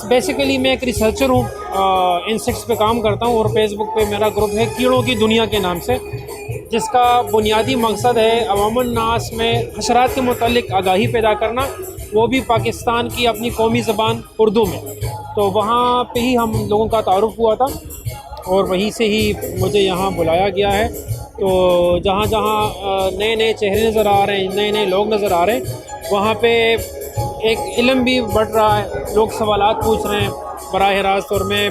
Basically میں ایک researcher ہوں، انسیکٹس پہ کام کرتا ہوں، اور فیس بک پہ میرا گروپ ہے کیڑوں کی دنیا کے نام سے، جس کا بنیادی مقصد ہے عوام الناس میں حشرات کے متعلق آگاہی پیدا کرنا، وہ بھی پاکستان کی اپنی قومی زبان اردو میں۔ تو وہاں پہ ہی ہم لوگوں کا تعارف ہوا تھا، اور وہیں سے ہی مجھے یہاں بلایا گیا ہے۔ تو جہاں جہاں نئے نئے چہرے نظر آ رہے ہیں، نئے نئے لوگ نظر آ رہے ہیں، وہاں پہ ایک علم بھی بڑھ رہا ہے، لوگ سوالات پوچھ رہے ہیں براہ راست، اور میں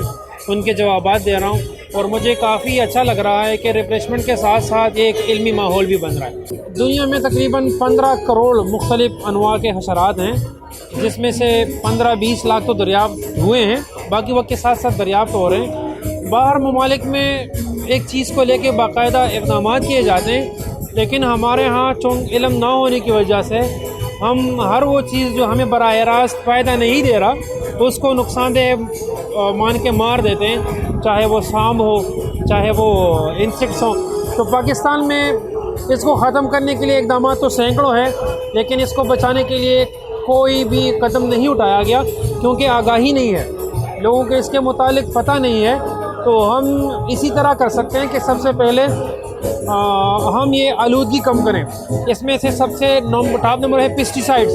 ان کے جوابات دے رہا ہوں، اور مجھے کافی اچھا لگ رہا ہے کہ ریفریشمنٹ کے ساتھ ساتھ ایک علمی ماحول بھی بن رہا ہے۔ دنیا میں تقریباً 15 کروڑ مختلف انواع کے حشرات ہیں، جس میں سے 15-20 لاکھ تو دریافت ہوئے ہیں، باقی وقت کے ساتھ ساتھ دریافت ہو رہے ہیں۔ باہر ممالک میں ایک چیز کو لے کے باقاعدہ اقدامات کیے جاتے ہیں، لیکن ہمارے ہاں چونکہ علم نہ ہونے کی وجہ سے ہم ہر وہ چیز جو ہمیں براہ راست فائدہ نہیں دے رہا اس کو نقصان دہ مان کے مار دیتے ہیں، چاہے وہ سانپ ہو، چاہے وہ انسیکٹس ہوں۔ تو پاکستان میں اس کو ختم کرنے کے لیے اقدامات تو سینکڑوں ہیں، لیکن اس کو بچانے کے لیے کوئی بھی قدم نہیں اٹھایا گیا، کیونکہ آگاہی نہیں ہے، لوگوں کو اس کے متعلق پتہ نہیں ہے۔ تو ہم اسی طرح کر سکتے ہیں کہ سب سے پہلے ہم یہ آلودگی کم کریں۔ اس میں سے سب سے ٹاپ نمبر ہے پیسٹیسائڈز۔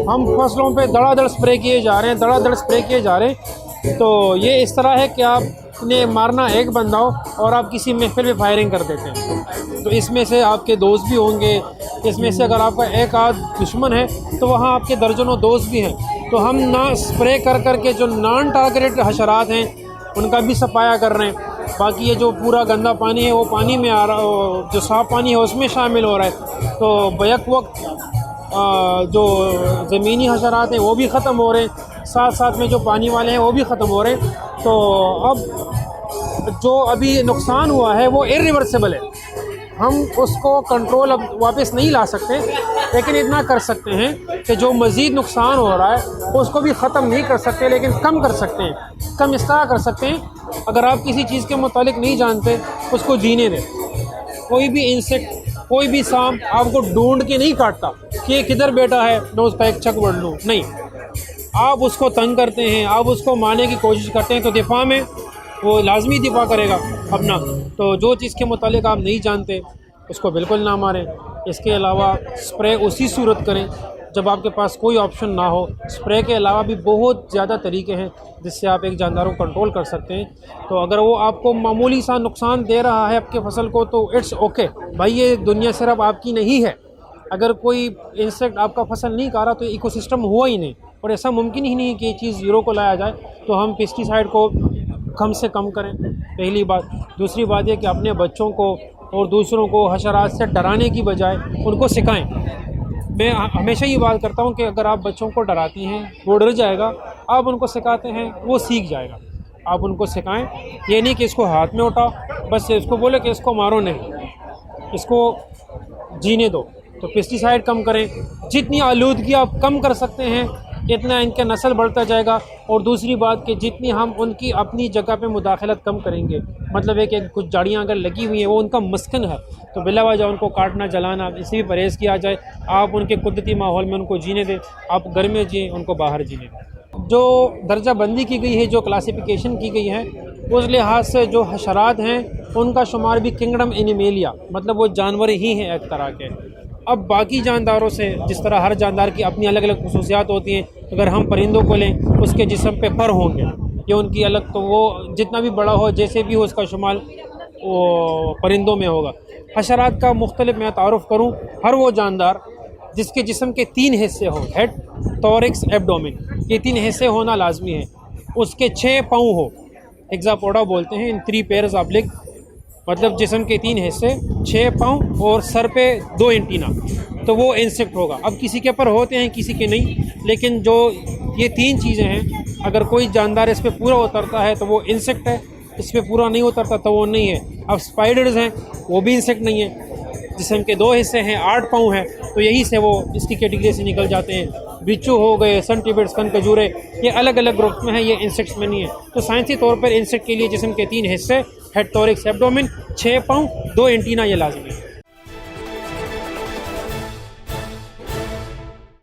ہم فصلوں پہ دڑا دڑ اسپرے کیے جا رہے ہیں، تو یہ اس طرح ہے کہ آپ نے مارنا ایک بندہ ہو اور آپ کسی محفل میں فائرنگ کر دیتے ہیں، تو اس میں سے آپ کے دوست بھی ہوں گے، اس میں سے اگر آپ کا ایک آدھ دشمن ہے تو وہاں آپ کے درجنوں دوست بھی ہیں۔ تو ہم نہ اسپرے کر کے جو نان ٹارگیٹڈ حشرات ہیں ان کا بھی صفایا کر رہے ہیں، باقی یہ جو پورا گندا پانی ہے وہ پانی میں آ رہا، جو صاف پانی ہے اس میں شامل ہو رہا ہے۔ تو بیک وقت جو زمینی حشرات ہیں وہ بھی ختم ہو رہے ہیں، ساتھ ساتھ میں جو پانی والے ہیں وہ بھی ختم ہو رہے ہیں۔ تو اب جو ابھی نقصان ہوا ہے وہ irreversible ہے، ہم اس کو کنٹرول اب واپس نہیں لا سکتے، لیکن اتنا کر سکتے ہیں کہ جو مزید نقصان ہو رہا ہے اس کو بھی ختم نہیں کر سکتے، لیکن کم کر سکتے ہیں۔ کم اس طرح کر سکتے ہیں، اگر آپ کسی چیز کے متعلق نہیں جانتے اس کو جینے دیں۔ کوئی بھی انسیکٹ، کوئی بھی سانپ آپ کو ڈھونڈ کے نہیں کاٹتا کہ یہ کدھر بیٹا ہے میں اس کا ایک چک بڑھ لوں، نہیں، آپ اس کو تنگ کرتے ہیں، آپ اس کو مارنے کی کوشش کرتے ہیں، تو دفاع میں وہ لازمی دفاع کرے گا اپنا۔ تو جو چیز کے متعلق آپ نہیں جانتے اس کو بالکل نہ ماریں۔ اس کے علاوہ اسپرے اسی صورت کریں جب آپ کے پاس کوئی آپشن نہ ہو۔ اسپرے کے علاوہ بھی بہت زیادہ طریقے ہیں جس سے آپ ایک جانداروں کو کنٹرول کر سکتے ہیں۔ تو اگر وہ آپ کو معمولی سا نقصان دے رہا ہے آپ کے فصل کو تو اٹس اوکے بھائی، یہ دنیا صرف آپ کی نہیں ہے۔ اگر کوئی انسیکٹ آپ کا فصل نہیں کھا رہا تو ایکو سسٹم ہوا ہی نہیں، اور ایسا ممکن ہی نہیں کہ یہ چیز زیرو کو لایا جائے۔ تو ہم پیسٹیسائڈ کو کم سے کم کریں، پہلی بات۔ دوسری بات یہ کہ اپنے بچوں کو اور دوسروں کو حشرات سے ڈرانے کی بجائے ان کو سکھائیں۔ میں ہمیشہ یہ بات کرتا ہوں کہ اگر آپ بچوں کو ڈراتی ہیں وہ ڈر جائے گا، آپ ان کو سکھاتے ہیں وہ سیکھ جائے گا۔ آپ ان کو سکھائیں، یہ نہیں کہ اس کو ہاتھ میں اٹھاؤ، بس اس کو بولے کہ اس کو مارو نہیں، اس کو جینے دو۔ تو پیسٹیسائڈ کم کریں، جتنی آلودگی آپ کم کر سکتے ہیں اتنا ان کا نسل بڑھتا جائے گا۔ اور دوسری بات کہ جتنی ہم ان کی اپنی جگہ پہ مداخلت کم کریں گے، مطلب ہے کہ کچھ جھاڑیاں اگر لگی ہوئی ہیں وہ ان کا مسکن ہے، تو بلا وجہ ان کو کاٹنا جلانا اس سے بھی پرہیز کیا جائے۔ آپ ان کے قدرتی ماحول میں ان کو جینے دیں، آپ گھر میں جئیں، ان کو باہر جینے دیں۔ جو درجہ بندی کی گئی ہے، جو کلاسیفیکیشن کی گئی ہے، اس لحاظ سے جو حشرات ہیں ان کا شمار بھی کنگڈم اینیمیلیا، مطلب وہ جانور ہی ہیں ایک طرح کے۔ اب باقی جانداروں سے جس طرح ہر جاندار کی اپنی الگ الگ خصوصیات ہوتی ہیں، اگر ہم پرندوں کو لیں اس کے جسم پہ پر ہوں گے، یہ ان کی الگ، تو وہ جتنا بھی بڑا ہو جیسے بھی ہو اس کا شمار وہ پرندوں میں ہوگا۔ حشرات کا مختلف میں تعارف کروں، ہر وہ جاندار جس کے جسم کے 3 حصے ہوں، ہیڈ، تھورکس، ایبڈومن، یہ 3 حصے ہونا لازمی ہے، اس کے 6 پاؤں ہو، ہیگزاپوڈا بولتے ہیں ان 3 پیئرز آف لیگ، مطلب جسم کے 3 حصے، 6 پاؤں اور سر پہ 2 اینٹینا، تو وہ انسیکٹ ہوگا۔ اب کسی کے پر ہوتے ہیں کسی کے نہیں، لیکن جو یہ 3 چیزیں ہیں، اگر کوئی جاندار اس پہ پورا اترتا ہے تو وہ انسیکٹ ہے، اس پہ پورا نہیں اترتا تو وہ نہیں ہے۔ اب اسپائڈرز ہیں وہ بھی انسیکٹ نہیں ہیں، جسم کے 2 حصے ہیں، 8 پاؤں ہیں، تو یہی سے وہ اس کی کیٹیگری سے نکل جاتے ہیں۔ بچو ہو گئے، سنٹیبیٹس، کنکجورے، یہ الگ الگ گروپ میں ہیں، یہ انسیکٹس میں نہیں ہیں۔ تو سائنسی طور پر انسیکٹ کے لیے جسم کے 3 حصے، ہیڈ، تھورکس، ایبڈومن، 6 پاؤں، 2 اینٹینا، یہ لازمی ہے۔